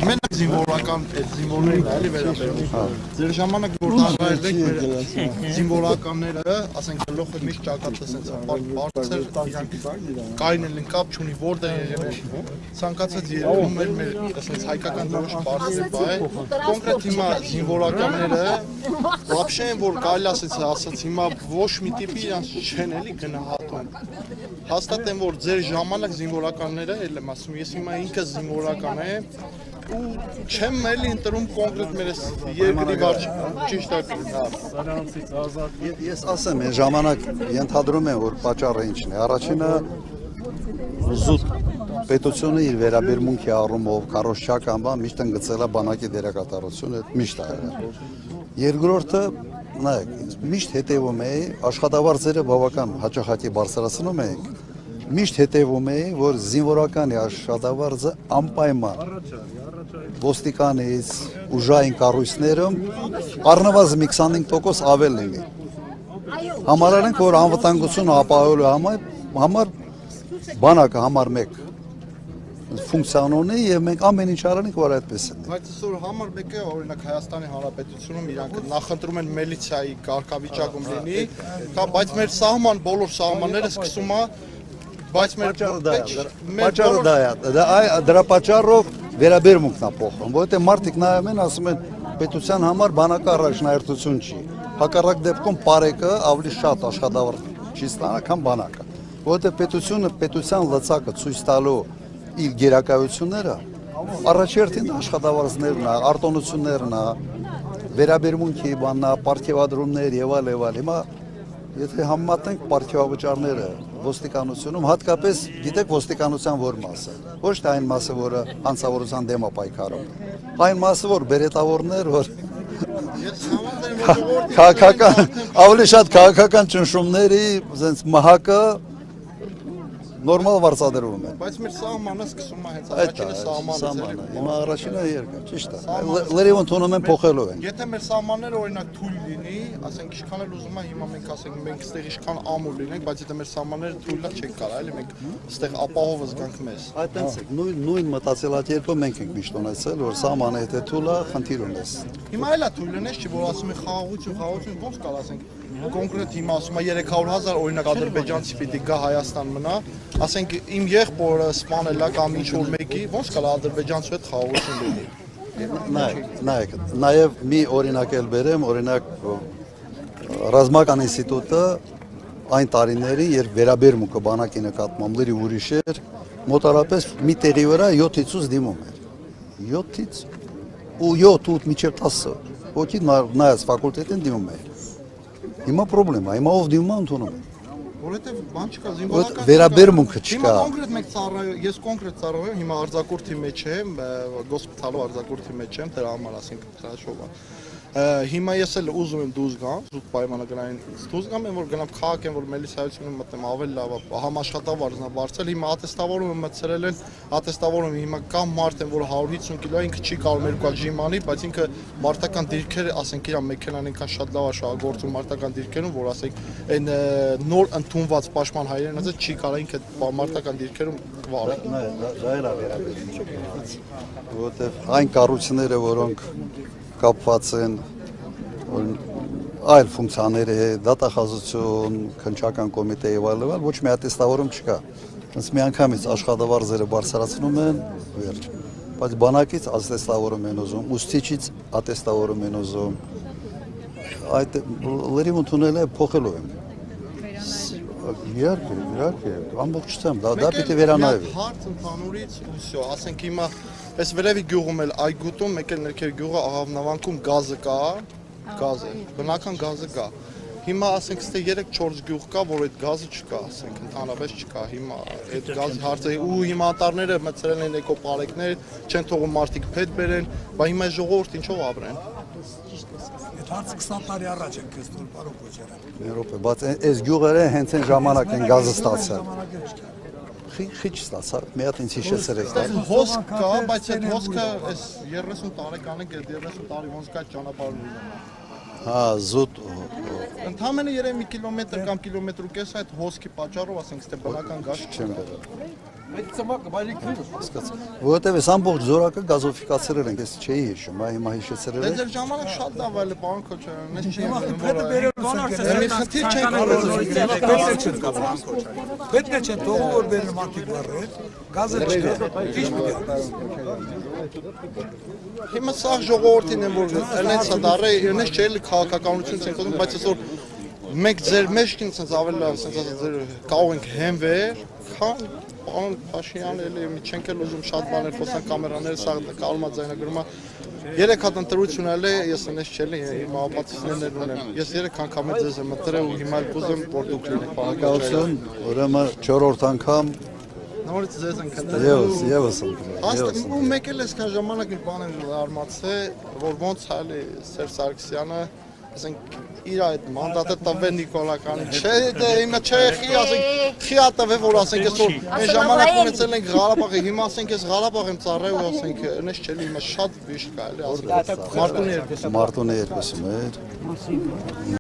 Մենակ զինվորական զինվորներն էլի վերաբերում։ Ձեր ժամանակ որ դարել եք մեր զինվորականները, ասենք գլոխը միշտ ճակատը sense բարձր կային են կապ չունի որտեղ եղել է։ Ցանկացած երևում էր մեր sense հայկական դրոշ բարձր բայ, կոնկրետ հիմա զինվորականները вообще որ կարելի ասած հիմա ոչ մի տիպի իրանց չեն էլի գնահատում։ Հաստատ են որ ձեր ժամանակ զինվորականները էլ եմ ասում, ես հիմա ինքս զինվորական եմ ու չեմ էլի ընտրում կոնկրետ մեր երկրի վարչ ճիշտ է։ Ես ասեմ, այն ժամանակ ենթադրում եմ որ պատճառը ինչն է։ Առաջինը զուտ պետությունը իր վերաբերմունքի առումով քարոզչական բան միշտ ընդգծել է բանակի դերակատարությունը, միշտ է եղել։ Երկրորդը նայեք, միշտ հետևում էի աշխատավարձերը բավական հաճախակի բարձրացնում էինք։ Միշտ հետևում էի, որ զինվորականի աշխատավարձը անպայման ոստիկանից ուժային կառույցներում առնվազն 25% ավել լինի։ Համարել ենք, որ անվտանգությունը ապահովելու համար բանակը համար 1 ֆունկցիան ունի եւ մենք ամեն ինչ արենք, որ այդպես է։ Բայց այսօր համար 1-ը օրինակ Հայաստանի Հանրապետությունում իրանք նախընտրում են միլիցիայի կարգավիճակում լինի, բայց մեր սահման բոլոր սահմանները սկսում է բայց մեր պատճառը դա է, դրա պատճառով վերաբերմունքն է փոխվում, որովհետեւ մարդիկ նայում են, ասում են պետության համար բանակը առաջնահերթություն չի։ Հակառակ դեպքում բարեկը ավելի շատ աշխատավարձ չի ստանա, քան բանակը, որովհետեւ պետության լծակը ցույց տալու իր գերակայությունները առաջերտին աշխատավարձներն է, արտոնություններն է, վերաբերմունքի բանն է, պարգևադրումներ եւ այլ։ Հիմա եթե համեմատենք պարգևավճարները ոստիկանությունում, հատկապես գիտեք ոստիկանության որ մասը, ոչ թե այն մասը, որը հանցավորության դեմ է պայքարում, այն մասը, որ բերետավորներ, որ քաղաքական ավելի շատ քաղաքական ճնշումների sense մահակը նորմալ վարձատրվում է։ Բայց մեր սահմանը սկսում է հենց առաջինը սահմանը։ Հիմա առաջինը երկը, ճիշտ է։ Լրիվ ընդունում են փոխելու են։ Եթե մեր սահմանները օրինակ թույլ լինի, ասենք ինչքան էլ ուզում է հիմա մենք ասենք մենք այստեղ ինչքան ամուր լինենք, բայց եթե մեր սահմանները թույլ չենք կարող, էլի մենք այստեղ ապահով զգանք մեզ։ Այդտենց է, նույն մտածելակերպը մենք ենք միշտ ունեցել, որ սահմանը եթե թույլ է, խնդիր ունես։ Հիմա էլ է թույլ լինես, չի որ ասում են խաղաղություն, ոնց կար ասենք կոնկրետ հիմա ասում է 300,000 օրինակ ադրբեջանցի պիտի գա Հայաստան մնա, ասենք իմ եղբորը սպանել է կամ ինչ-որ մեկի, ոնց կա ադրբեջանցու հետ խաղաղություն լինի։ Նայեք, նաև մի օրինակ էլ բերեմ, օրինակ ռազմական ինստիտուտը այն տարիներին, երբ վերաբերմունքը բանակի նկատմամբ լրիվ ուրիշ էր, մոտարապես մի տեղի վրա 7-ից 8 դիմում էր։ 7-ից ու 7-8 մինչև 10 ոքի նայած ֆակուլտետին դիմում էր։ Հիմա պրոբլեմ է, հիմա ով դիմում է ընդունում է։ Որովհետև բան չկա, զինվորական վերաբերմունքը չկա։ Հիմա կոնկրետ մեկ ծառայում, ես կոնկրետ ծառայում, հիմա արձակուրդի մեջ եմ, գոսպիտալու արձակուրդի մեջ եմ, դրա համար ասենք հաշվով է։ Հիմա ես էլ ուզում եմ դուրս գամ, զուտ պայմանագրային դուրս գամ, որ գնամ քաղաքեն, որ միլիցիայությունում մտնեմ, ավելի լավ է, համաշխատավարձն է բարձել, հիմա ատեստավորումը մտցրել են, ատեստավորումը հիմա կա մարդ են, որ 150 կիլո է, ինքը չի կարող մեր կա ժիմ անի, բայց ինքը մարտական դիրքեր, ասենք իր մեքենան ինքան շատ լավ է շահագործում մարտական դիրքերում, որ ասենք այն նոր ընդունված պաշտպան հայերեն ասած չի կարող ինքը մարտական դիրքերում վարի։ Դա էլ է վերաբերվում, որովհետև այն կառույցները, որոնք կապված են այլ ֆունկցիաների հետ, դատախազություն, քննչական կոմիտե եւ այլն, ոչ մի ատեստավորում չկա։ Հենց միանգամից աշխատավարձերը բարձրացնում են, վերջ։ Բայց բանակից ատեստավորում են ուզում, ուսուցիչից ատեստավորում են ուզում։ Այդ լրիվ ընդունել է փոխելու են։ Իհարկե, ամբողջությամբ դա պիտի վերանայվի։ Հարց ընդհանուրից ու всё, ասենք հիմա այս վերևի գյուղում էլ այգուտում, մեկ էլ ներքև գյուղը Աղավնավանքում գազը կա, գազը, բնական գազը կա։ Հիմա ասենք ստե 3-4 գյուղ կա, որ այդ գազը չկա, ասենք ընդհանրապես չկա։ Հիմա այդ գազի հարցը ու հիմա անտառները մտցրել են էկոպարեկներ, չեն թողում մարդիկ փետ բերեն, բայց հիմա ժողովուրդ ինչով ապրեն։ Այդ հարցը 20 տարի առաջ ենք քեզ դուր պարոն Քոչարյան։ Եվրոպա, բայց այս գյուղերը հենց այն ժամանակ են գազը ստացել։ Խիչ ստացա, մի հատ ինձ հիշեցրեք։ Հոսք կա, բայց այդ հոսքը այս 30 տարեկան է, 30 տարի ոնց կա ճանապարհ ունի։ Հա, զուտ Ընդհանրապես երևի մի կիլոմետր կամ կիլոմետր ու կես այդ հոսքի պատճառով ասենք ստե բնական գազ չեմ վերել։ Որովհետև այս ամբողջ զորակը գազոֆիկացրել ենք, ես չէի հիշում, հիմա հիշեցրել Դե եք։ ձեր ժամանակ շատ լավ էլ է, պարոն Քոչարյան, ես չի Պետը բերելուց Մի խնդիր չեք Պետք է չէ թողու որ բերեն մարդիկ լռել, գազը չկա, ճիշտ է։ Հիմա սա ժողովրդին են որ այնց է դարը, այնց չէ էլի քաղաքականություն ցենք ուզում, բայց այսօր մենք ձեր մեջքին ցենց ավելի լավ ցենց ձեր կարող ենք հենվեր, քան պարոն Փաշինյանը էլի մի չենք էլ ուզում շատ բաներ խոսան կամերաները սա կալմա ձայնագրումա 3 հատ ընտրություն էլ է, ես այնպես չէ, իմ ապացույցներն ունեմ։ Ես 3 անգամ եմ ձեզ մտրել ու հիմա կուզեմ որ դուք լինեք Շնորհակալություն, ուրեմն 4-րդ անգամ նորից ձեզ ենք ընտրել։ եւս ընտրել։ Աստղ ու մեկ էլ այսքան ժամանակ մի բան եմ արմացել, որ ոնց հալի Սերժ Սարգսյանը, ասենք իր այդ մանդատը տվե Նիկոլականին։ Չէ, դե հիմա չէ, խիա տվե որ ասենք այսօր այն ժամանակ ունեցել ենք Ղարաբաղը, հիմա ասենք ես Ղարաբաղ եմ ծառայ ու ասենք այնպես չէ, հիմա շատ վիշտ կա էլի ասենք։ Մարտունի 2-ը։ Մարտունի 2-ը մեր